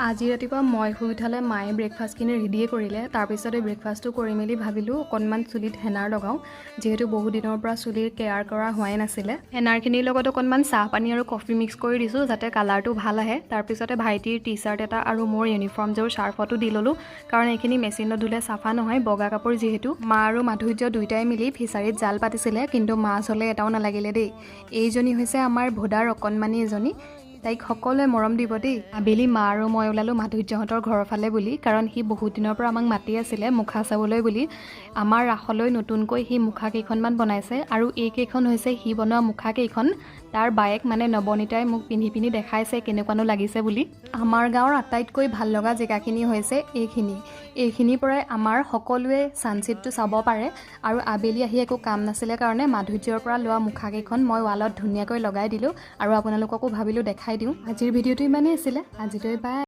আজি ৰাতিপুৱা মই শুই উঠালে মায়ে ব্ৰেকফাষ্টখিনি ৰেডিয়ে কৰিলে। তাৰপিছতে ব্ৰেকফাষ্টটো কৰি মেলি ভাবিলোঁ অকণমান চুলিত হেনাৰ লগাওঁ, যিহেতু বহু দিনৰ পৰা চুলিৰ কেয়াৰ কৰা হোৱাই নাছিলে। হেনাৰখিনিৰ লগত অকণমান চাহ পানী আৰু কফি মিক্স কৰি দিছোঁ যাতে কালাৰটো ভাল আহে। তাৰপিছতে ভাইটিৰ টি চাৰ্ট এটা আৰু মোৰ ইউনিফৰ্মযোৰ চাৰ্ফতো দি ল'লোঁ, কাৰণ এইখিনি মেচিনত ধুলে চাফা নহয়, বগা কাপোৰ যিহেতু। মা আৰু মাধুৰ্য দুয়োটাই মিলি ফিছাৰীত জাল পাতিছিলে, কিন্তু মাছ হ'লে এটাও নালাগিলে দেই। এইজনী হৈছে আমাৰ ভোদাৰ অকণমানি এজনী, তাইক সকলোৱে মৰম দিব দেই। আবেলি মা আৰু মই ওলালোঁ মাধুৰ্যহঁতৰ ঘৰৰ ফালে বুলি, কাৰণ সি বহুত দিনৰ পৰা আমাক মাতি আছিলে মুখা চাবলৈ বুলি। আমাৰ ৰাসলৈ নতুনকৈ সি মুখা কেইখনমান বনাইছে, আৰু এইকেইখন হৈছে সি বনোৱা মুখা কেইখন। তাৰ বায়েক মানে নৱনীতাই মোক পিন্ধি পিন্ধি দেখাইছে কেনেকুৱানো লাগিছে বুলি। আমাৰ গাঁৱৰ আটাইতকৈ ভাল লগা জেগাখিনি হৈছে এইখিনিৰ পৰাই আমাৰ সকলোৱে ছানছেটটো চাব পাৰে। আৰু আবেলি আহি একো কাম নাছিলে কাৰণে মাধুৰ্যৰ পৰা লোৱা মুখাকেইখন মই ৱালত ধুনীয়াকৈ লগাই দিলোঁ, আৰু আপোনালোককো ভাবিলোঁ দেখাই দিওঁ। আজিৰ ভিডিঅ'টো ইমানেই আছিলে, আজিলৈ বাই।